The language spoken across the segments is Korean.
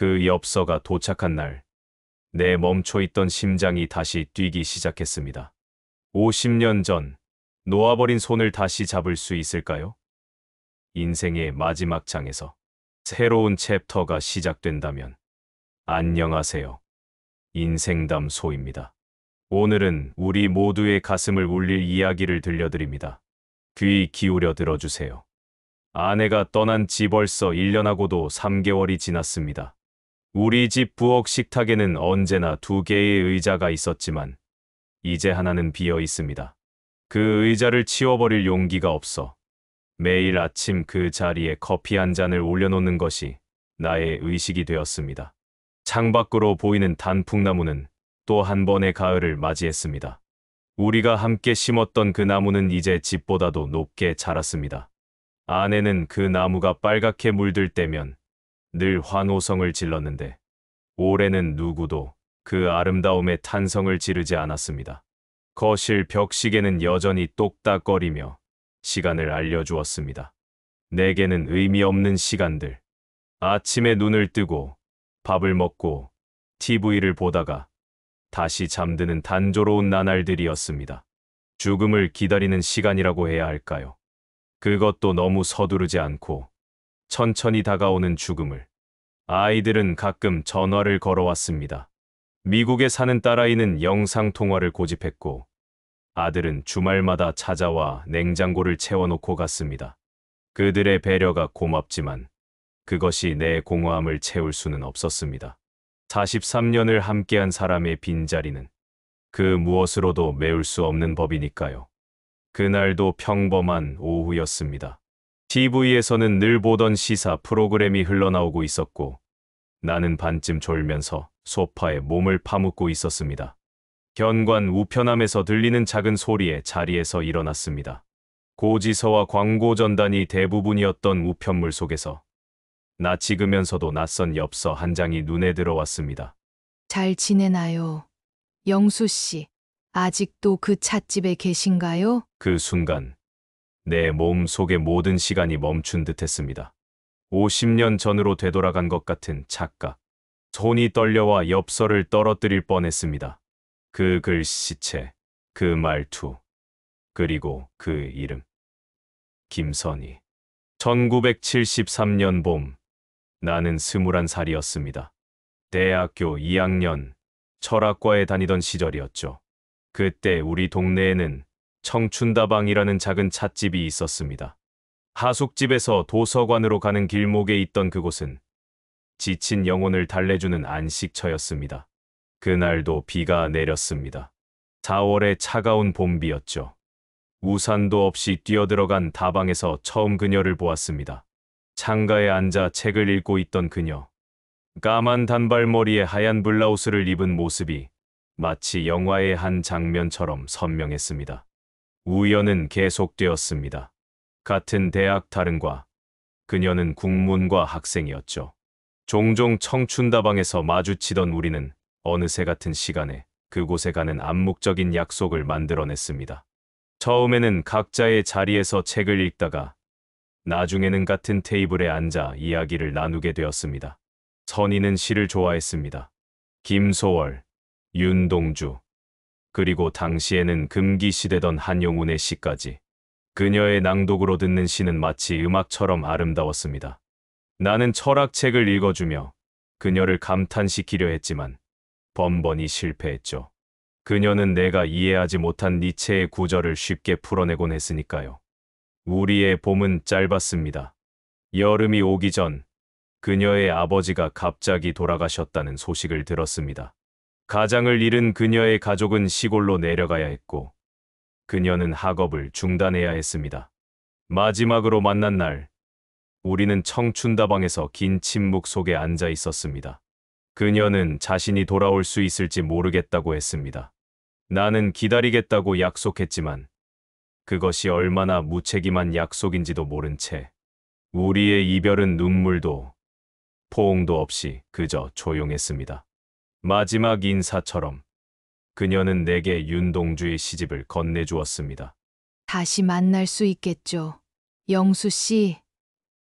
그 엽서가 도착한 날, 내 멈춰있던 심장이 다시 뛰기 시작했습니다. 50년 전, 놓아버린 손을 다시 잡을 수 있을까요? 인생의 마지막 장에서 새로운 챕터가 시작된다면, 안녕하세요. 인생담소입니다. 오늘은 우리 모두의 가슴을 울릴 이야기를 들려드립니다. 귀 기울여 들어주세요. 아내가 떠난 지 벌써 1년하고도 3개월이 지났습니다. 우리 집 부엌 식탁에는 언제나 2개의 의자가 있었지만 이제 하나는 비어 있습니다. 그 의자를 치워버릴 용기가 없어 매일 아침 그 자리에 커피 한 잔을 올려놓는 것이 나의 의식이 되었습니다. 창밖으로 보이는 단풍나무는 또 한 번의 가을을 맞이했습니다. 우리가 함께 심었던 그 나무는 이제 집보다도 높게 자랐습니다. 아내는 그 나무가 빨갛게 물들 때면 늘 환호성을 질렀는데 올해는 누구도 그 아름다움에 탄성을 지르지 않았습니다. 거실 벽시계는 여전히 똑딱거리며 시간을 알려주었습니다. 내게는 의미 없는 시간들. 아침에 눈을 뜨고 밥을 먹고 TV를 보다가 다시 잠드는 단조로운 나날들이었습니다. 죽음을 기다리는 시간이라고 해야 할까요? 그것도 너무 서두르지 않고 천천히 다가오는 죽음을. 아이들은 가끔 전화를 걸어왔습니다. 미국에 사는 딸아이는 영상통화를 고집했고 아들은 주말마다 찾아와 냉장고를 채워놓고 갔습니다. 그들의 배려가 고맙지만 그것이 내 공허함을 채울 수는 없었습니다. 43년을 함께한 사람의 빈자리는 그 무엇으로도 메울 수 없는 법이니까요. 그날도 평범한 오후였습니다. TV에서는 늘 보던 시사 프로그램이 흘러나오고 있었고 나는 반쯤 졸면서 소파에 몸을 파묻고 있었습니다. 현관 우편함에서 들리는 작은 소리에 자리에서 일어났습니다. 고지서와 광고 전단이 대부분이었던 우편물 속에서 낯익으면서도 낯선 엽서 한 장이 눈에 들어왔습니다. 잘 지내나요? 영수 씨, 아직도 그 찻집에 계신가요? 그 순간 내 몸 속의 모든 시간이 멈춘 듯했습니다. 50년 전으로 되돌아간 것 같은 착각. 손이 떨려와 엽서를 떨어뜨릴 뻔했습니다. 그 글씨체, 그 말투, 그리고 그 이름. 김선희. 1973년 봄, 나는 21살이었습니다. 대학교 2학년, 철학과에 다니던 시절이었죠. 그때 우리 동네에는 청춘다방이라는 작은 찻집이 있었습니다. 하숙집에서 도서관으로 가는 길목에 있던 그곳은 지친 영혼을 달래주는 안식처였습니다. 그날도 비가 내렸습니다. 4월의 차가운 봄비였죠. 우산도 없이 뛰어들어간 다방에서 처음 그녀를 보았습니다. 창가에 앉아 책을 읽고 있던 그녀. 까만 단발머리에 하얀 블라우스를 입은 모습이 마치 영화의 한 장면처럼 선명했습니다. 우연은 계속되었습니다. 같은 대학 다른과 그녀는 국문과 학생이었죠. 종종 청춘다방에서 마주치던 우리는 어느새 같은 시간에 그곳에 가는 암묵적인 약속을 만들어냈습니다. 처음에는 각자의 자리에서 책을 읽다가 나중에는 같은 테이블에 앉아 이야기를 나누게 되었습니다. 선희는 시를 좋아했습니다. 김소월, 윤동주, 그리고 당시에는 금기시되던 한용운의 시까지. 그녀의 낭독으로 듣는 시는 마치 음악처럼 아름다웠습니다. 나는 철학책을 읽어주며 그녀를 감탄시키려 했지만 번번이 실패했죠. 그녀는 내가 이해하지 못한 니체의 구절을 쉽게 풀어내곤 했으니까요. 우리의 봄은 짧았습니다. 여름이 오기 전 그녀의 아버지가 갑자기 돌아가셨다는 소식을 들었습니다. 가장을 잃은 그녀의 가족은 시골로 내려가야 했고 그녀는 학업을 중단해야 했습니다. 마지막으로 만난 날, 우리는 청춘다방에서 긴 침묵 속에 앉아 있었습니다. 그녀는 자신이 돌아올 수 있을지 모르겠다고 했습니다. 나는 기다리겠다고 약속했지만 그것이 얼마나 무책임한 약속인지도 모른 채 우리의 이별은 눈물도 포옹도 없이 그저 조용했습니다. 마지막 인사처럼 그녀는 내게 윤동주의 시집을 건네주었습니다. 다시 만날 수 있겠죠. 영수 씨,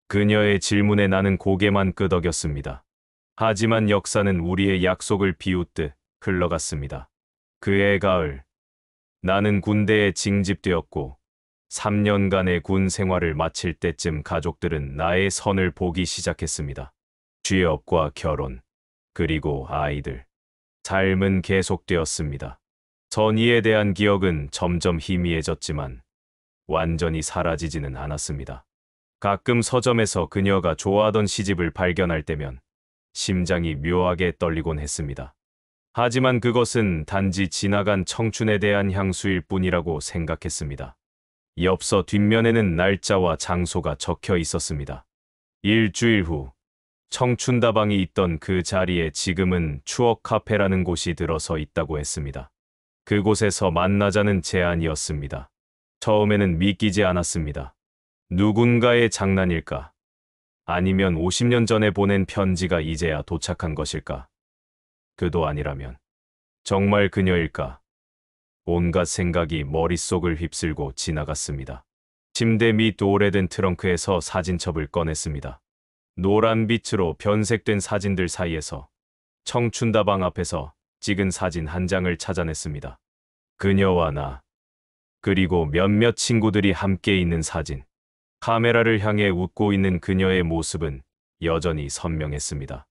그녀의 질문에 나는 고개만 끄덕였습니다. 하지만 역사는 우리의 약속을 비웃듯 흘러갔습니다. 그해 가을, 나는 군대에 징집되었고 3년간의 군 생활을 마칠 때쯤 가족들은 나의 선을 보기 시작했습니다. 취업과 결혼, 그리고 아이들. 삶은 계속되었습니다. 선의에 대한 기억은 점점 희미해졌지만 완전히 사라지지는 않았습니다. 가끔 서점에서 그녀가 좋아하던 시집을 발견할 때면 심장이 묘하게 떨리곤 했습니다. 하지만 그것은 단지 지나간 청춘에 대한 향수일 뿐이라고 생각했습니다. 엽서 뒷면에는 날짜와 장소가 적혀 있었습니다. 일주일 후, 청춘다방이 있던 그 자리에 지금은 추억 카페라는 곳이 들어서 있다고 했습니다. 그곳에서 만나자는 제안이었습니다. 처음에는 믿기지 않았습니다. 누군가의 장난일까? 아니면 50년 전에 보낸 편지가 이제야 도착한 것일까? 그도 아니라면 정말 그녀일까? 온갖 생각이 머릿속을 휩쓸고 지나갔습니다. 침대 밑 오래된 트렁크에서 사진첩을 꺼냈습니다. 노란 빛으로 변색된 사진들 사이에서 청춘다방 앞에서 찍은 사진 한 장을 찾아냈습니다. 그녀와 나, 그리고 몇몇 친구들이 함께 있는 사진. 카메라를 향해 웃고 있는 그녀의 모습은 여전히 선명했습니다.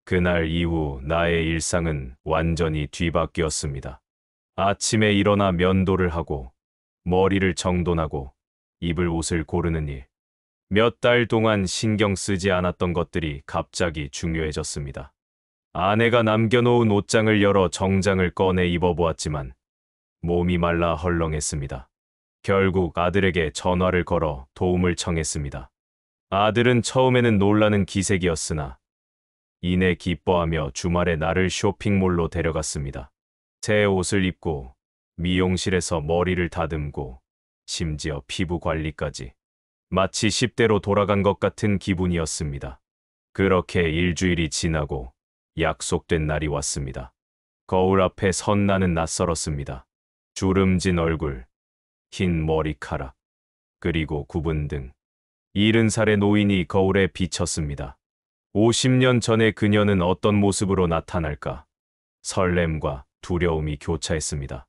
그날 이후 나의 일상은 완전히 뒤바뀌었습니다. 아침에 일어나 면도를 하고, 머리를 정돈하고, 입을 옷을 고르는 일. 몇 달 동안 신경 쓰지 않았던 것들이 갑자기 중요해졌습니다. 아내가 남겨놓은 옷장을 열어 정장을 꺼내 입어보았지만 몸이 말라 헐렁했습니다. 결국 아들에게 전화를 걸어 도움을 청했습니다. 아들은 처음에는 놀라는 기색이었으나 이내 기뻐하며 주말에 나를 쇼핑몰로 데려갔습니다. 새 옷을 입고 미용실에서 머리를 다듬고 심지어 피부 관리까지. 마치 10대로 돌아간 것 같은 기분이었습니다. 그렇게 일주일이 지나고 약속된 날이 왔습니다. 거울 앞에 선 나는 낯설었습니다. 주름진 얼굴, 흰 머리카락, 그리고 굽은 등. 70살의 노인이 거울에 비쳤습니다. 50년 전의 그녀는 어떤 모습으로 나타날까? 설렘과 두려움이 교차했습니다.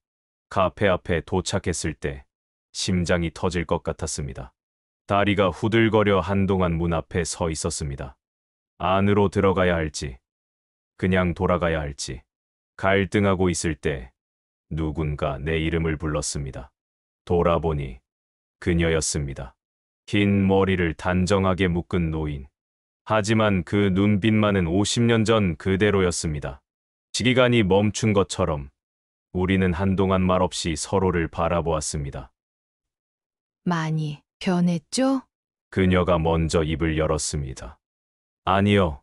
카페 앞에 도착했을 때 심장이 터질 것 같았습니다. 다리가 후들거려 한동안 문 앞에 서 있었습니다. 안으로 들어가야 할지, 그냥 돌아가야 할지 갈등하고 있을 때 누군가 내 이름을 불렀습니다. 돌아보니 그녀였습니다. 긴 머리를 단정하게 묶은 노인. 하지만 그 눈빛만은 50년 전 그대로였습니다. 시간이 멈춘 것처럼 우리는 한동안 말없이 서로를 바라보았습니다. 많이 변했죠? 그녀가 먼저 입을 열었습니다. 아니요.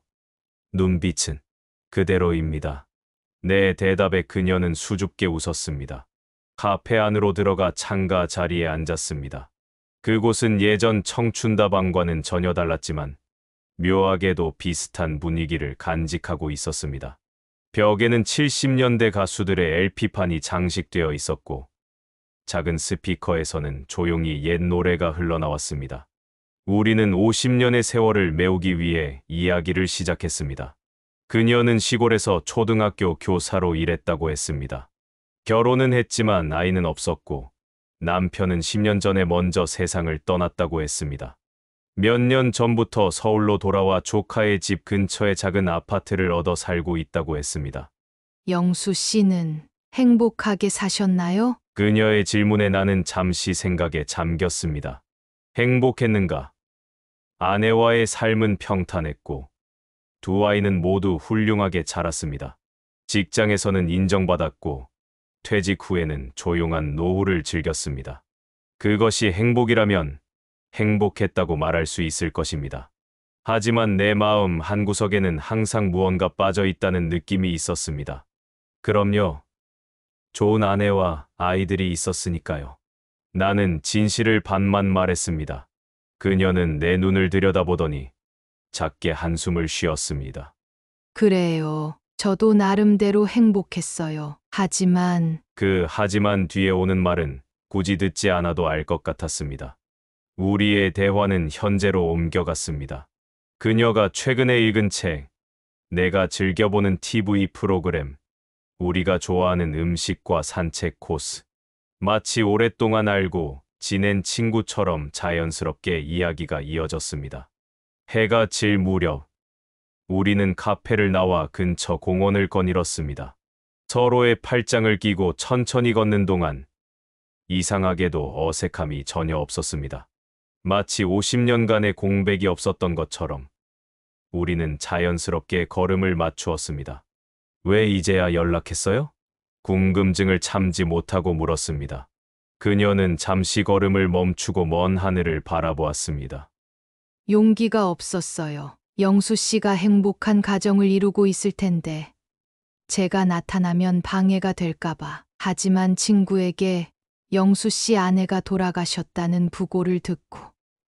눈빛은 그대로입니다. 내 대답에 그녀는 수줍게 웃었습니다. 카페 안으로 들어가 창가 자리에 앉았습니다. 그곳은 예전 청춘다방과는 전혀 달랐지만 묘하게도 비슷한 분위기를 간직하고 있었습니다. 벽에는 70년대 가수들의 LP판이 장식되어 있었고 작은 스피커에서는 조용히 옛 노래가 흘러나왔습니다. 우리는 50년의 세월을 메우기 위해 이야기를 시작했습니다. 그녀는 시골에서 초등학교 교사로 일했다고 했습니다. 결혼은 했지만 아이는 없었고 남편은 10년 전에 먼저 세상을 떠났다고 했습니다. 몇 년 전부터 서울로 돌아와 조카의 집 근처의 작은 아파트를 얻어 살고 있다고 했습니다. 영수 씨는 행복하게 사셨나요? 그녀의 질문에 나는 잠시 생각에 잠겼습니다. 행복했는가? 아내와의 삶은 평탄했고 두 아이는 모두 훌륭하게 자랐습니다. 직장에서는 인정받았고 퇴직 후에는 조용한 노후를 즐겼습니다. 그것이 행복이라면 행복했다고 말할 수 있을 것입니다. 하지만 내 마음 한구석에는 항상 무언가 빠져 있다는 느낌이 있었습니다. 그럼요. 좋은 아내와 아이들이 있었으니까요. 나는 진실을 반만 말했습니다. 그녀는 내 눈을 들여다보더니 작게 한숨을 쉬었습니다. 그래요. 저도 나름대로 행복했어요. 하지만 그 하지만 뒤에 오는 말은 굳이 듣지 않아도 알 것 같았습니다. 우리의 대화는 현재로 옮겨갔습니다. 그녀가 최근에 읽은 책, 내가 즐겨보는 TV 프로그램, 우리가 좋아하는 음식과 산책 코스. 마치 오랫동안 알고 지낸 친구처럼 자연스럽게 이야기가 이어졌습니다. 해가 질 무렵, 우리는 카페를 나와 근처 공원을 거닐었습니다. 서로의 팔짱을 끼고 천천히 걷는 동안 이상하게도 어색함이 전혀 없었습니다. 마치 50년간의 공백이 없었던 것처럼 우리는 자연스럽게 걸음을 맞추었습니다. 왜 이제야 연락했어요? 궁금증을 참지 못하고 물었습니다. 그녀는 잠시 걸음을 멈추고 먼 하늘을 바라보았습니다. 용기가 없었어요. 영수 씨가 행복한 가정을 이루고 있을 텐데 제가 나타나면 방해가 될까봐. 하지만 친구에게 영수 씨 아내가 돌아가셨다는 부고를 듣고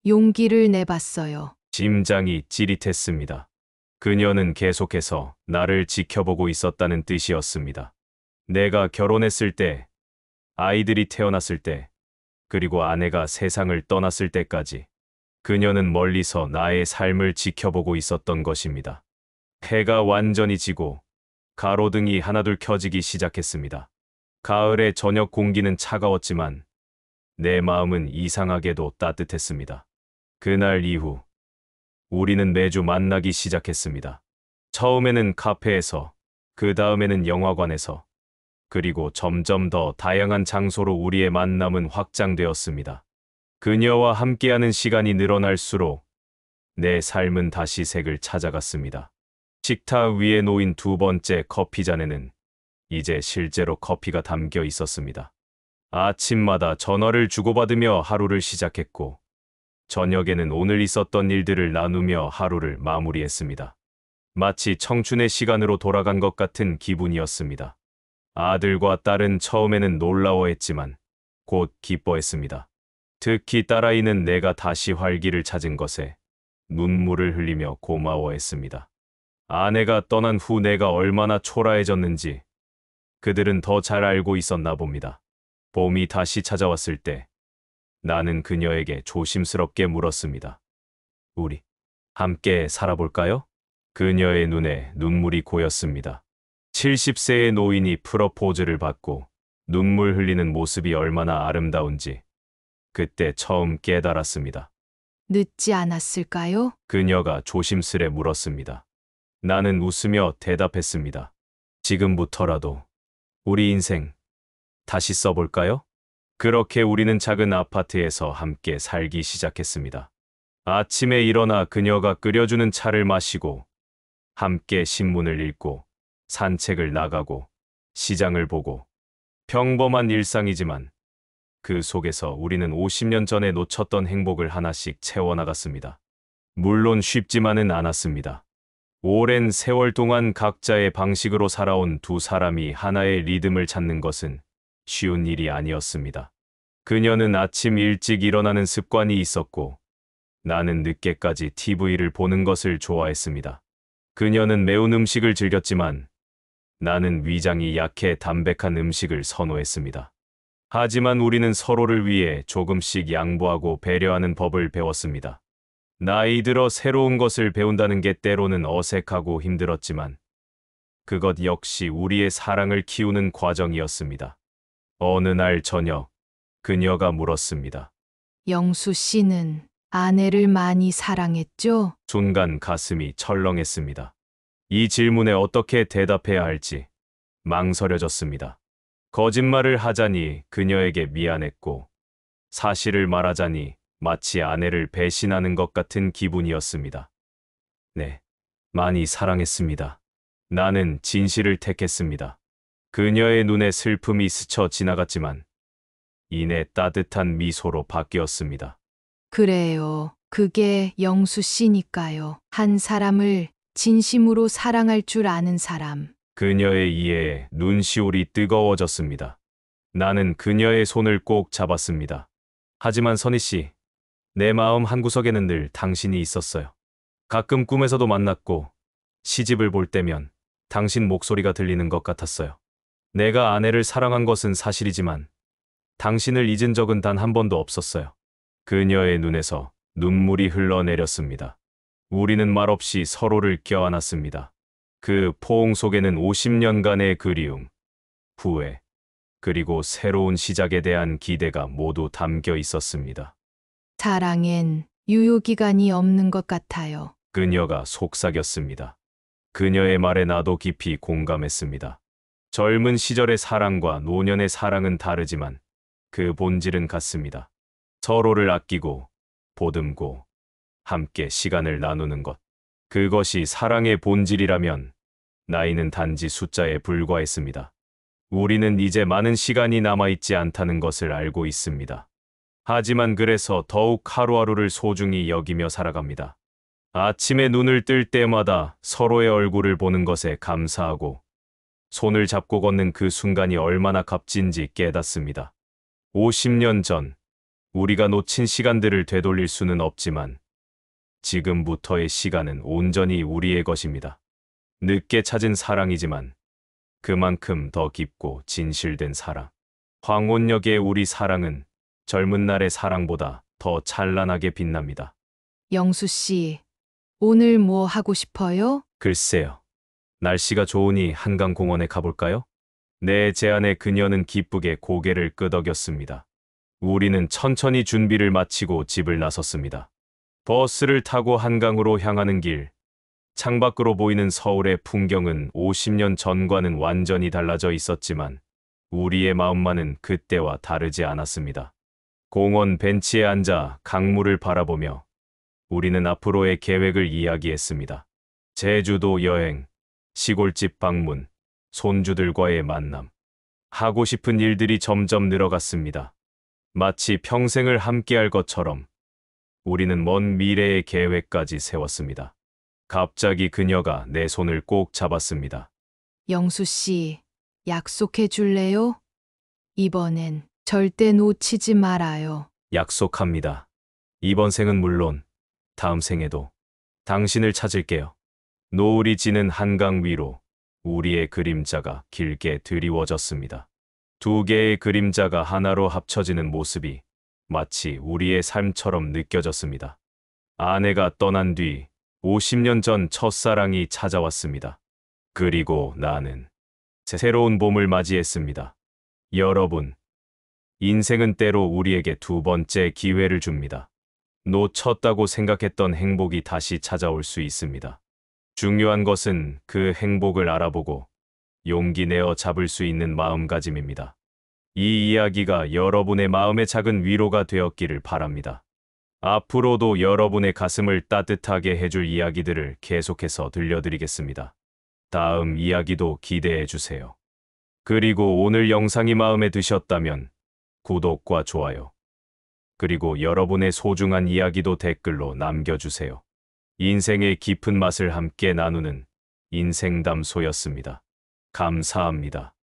용기를 내봤어요. 심장이 찌릿했습니다. 그녀는 계속해서 나를 지켜보고 있었다는 뜻이었습니다. 내가 결혼했을 때, 아이들이 태어났을 때, 그리고 아내가 세상을 떠났을 때까지 그녀는 멀리서 나의 삶을 지켜보고 있었던 것입니다. 해가 완전히 지고 가로등이 하나둘 켜지기 시작했습니다. 가을의 저녁 공기는 차가웠지만 내 마음은 이상하게도 따뜻했습니다. 그날 이후 우리는 매주 만나기 시작했습니다. 처음에는 카페에서, 그 다음에는 영화관에서, 그리고 점점 더 다양한 장소로 우리의 만남은 확장되었습니다. 그녀와 함께하는 시간이 늘어날수록 내 삶은 다시 색을 찾아갔습니다. 식탁 위에 놓인 두 번째 커피잔에는 이제 실제로 커피가 담겨 있었습니다. 아침마다 전화를 주고받으며 하루를 시작했고, 저녁에는 오늘 있었던 일들을 나누며 하루를 마무리했습니다. 마치 청춘의 시간으로 돌아간 것 같은 기분이었습니다. 아들과 딸은 처음에는 놀라워했지만 곧 기뻐했습니다. 특히 딸아이는 내가 다시 활기를 찾은 것에 눈물을 흘리며 고마워했습니다. 아내가 떠난 후 내가 얼마나 초라해졌는지 그들은 더 잘 알고 있었나 봅니다. 봄이 다시 찾아왔을 때 나는 그녀에게 조심스럽게 물었습니다. 우리 함께 살아볼까요? 그녀의 눈에 눈물이 고였습니다. 70세의 노인이 프러포즈를 받고 눈물 흘리는 모습이 얼마나 아름다운지 그때 처음 깨달았습니다. 늦지 않았을까요? 그녀가 조심스레 물었습니다. 나는 웃으며 대답했습니다. 지금부터라도 우리 인생 다시 써볼까요? 그렇게 우리는 작은 아파트에서 함께 살기 시작했습니다. 아침에 일어나 그녀가 끓여주는 차를 마시고 함께 신문을 읽고 산책을 나가고 시장을 보고 평범한 일상이지만 그 속에서 우리는 50년 전에 놓쳤던 행복을 하나씩 채워나갔습니다. 물론 쉽지만은 않았습니다. 오랜 세월 동안 각자의 방식으로 살아온 두 사람이 하나의 리듬을 찾는 것은 쉬운 일이 아니었습니다. 그녀는 아침 일찍 일어나는 습관이 있었고 나는 늦게까지 TV를 보는 것을 좋아했습니다. 그녀는 매운 음식을 즐겼지만 나는 위장이 약해 담백한 음식을 선호했습니다. 하지만 우리는 서로를 위해 조금씩 양보하고 배려하는 법을 배웠습니다. 나이 들어 새로운 것을 배운다는 게 때로는 어색하고 힘들었지만 그것 역시 우리의 사랑을 키우는 과정이었습니다. 어느 날 저녁, 그녀가 물었습니다. 영수 씨는 아내를 많이 사랑했죠? 순간 가슴이 철렁했습니다. 이 질문에 어떻게 대답해야 할지 망설여졌습니다. 거짓말을 하자니 그녀에게 미안했고 사실을 말하자니 마치 아내를 배신하는 것 같은 기분이었습니다. 네, 많이 사랑했습니다. 나는 진실을 택했습니다. 그녀의 눈에 슬픔이 스쳐 지나갔지만 이내 따뜻한 미소로 바뀌었습니다. 그래요. 그게 영수 씨니까요. 한 사람을 진심으로 사랑할 줄 아는 사람. 그녀의 이해에 눈시울이 뜨거워졌습니다. 나는 그녀의 손을 꼭 잡았습니다. 하지만 선희 씨, 내 마음 한구석에는 늘 당신이 있었어요. 가끔 꿈에서도 만났고 시집을 볼 때면 당신 목소리가 들리는 것 같았어요. 내가 아내를 사랑한 것은 사실이지만 당신을 잊은 적은 단 한 번도 없었어요. 그녀의 눈에서 눈물이 흘러내렸습니다. 우리는 말없이 서로를 껴안았습니다. 그 포옹 속에는 50년간의 그리움, 후회, 그리고 새로운 시작에 대한 기대가 모두 담겨 있었습니다. 사랑엔 유효기간이 없는 것 같아요. 그녀가 속삭였습니다. 그녀의 말에 나도 깊이 공감했습니다. 젊은 시절의 사랑과 노년의 사랑은 다르지만 그 본질은 같습니다. 서로를 아끼고 보듬고 함께 시간을 나누는 것. 그것이 사랑의 본질이라면 나이는 단지 숫자에 불과했습니다. 우리는 이제 많은 시간이 남아있지 않다는 것을 알고 있습니다. 하지만 그래서 더욱 하루하루를 소중히 여기며 살아갑니다. 아침에 눈을 뜰 때마다 서로의 얼굴을 보는 것에 감사하고 손을 잡고 걷는 그 순간이 얼마나 값진지 깨닫습니다. 50년 전 우리가 놓친 시간들을 되돌릴 수는 없지만 지금부터의 시간은 온전히 우리의 것입니다. 늦게 찾은 사랑이지만 그만큼 더 깊고 진실된 사랑. 황혼역의 우리 사랑은 젊은 날의 사랑보다 더 찬란하게 빛납니다. 영수 씨, 오늘 뭐 하고 싶어요? 글쎄요. 날씨가 좋으니 한강공원에 가볼까요? 내 제안에 그녀는 기쁘게 고개를 끄덕였습니다. 우리는 천천히 준비를 마치고 집을 나섰습니다. 버스를 타고 한강으로 향하는 길. 창밖으로 보이는 서울의 풍경은 50년 전과는 완전히 달라져 있었지만 우리의 마음만은 그때와 다르지 않았습니다. 공원 벤치에 앉아 강물을 바라보며 우리는 앞으로의 계획을 이야기했습니다. 제주도 여행, 시골집 방문, 손주들과의 만남. 하고 싶은 일들이 점점 늘어갔습니다. 마치 평생을 함께할 것처럼 우리는 먼 미래의 계획까지 세웠습니다. 갑자기 그녀가 내 손을 꼭 잡았습니다. 영수 씨, 약속해 줄래요? 이번엔 절대 놓치지 말아요. 약속합니다. 이번 생은 물론 다음 생에도 당신을 찾을게요. 노을이 지는 한강 위로 우리의 그림자가 길게 드리워졌습니다. 두 개의 그림자가 하나로 합쳐지는 모습이 마치 우리의 삶처럼 느껴졌습니다. 아내가 떠난 뒤 50년 전 첫사랑이 찾아왔습니다. 그리고 나는 새로운 봄을 맞이했습니다. 여러분, 인생은 때로 우리에게 두 번째 기회를 줍니다. 놓쳤다고 생각했던 행복이 다시 찾아올 수 있습니다. 중요한 것은 그 행복을 알아보고 용기 내어 잡을 수 있는 마음가짐입니다. 이 이야기가 여러분의 마음에 작은 위로가 되었기를 바랍니다. 앞으로도 여러분의 가슴을 따뜻하게 해줄 이야기들을 계속해서 들려드리겠습니다. 다음 이야기도 기대해 주세요. 그리고 오늘 영상이 마음에 드셨다면 구독과 좋아요, 그리고 여러분의 소중한 이야기도 댓글로 남겨주세요. 인생의 깊은 맛을 함께 나누는 인생담소였습니다. 감사합니다.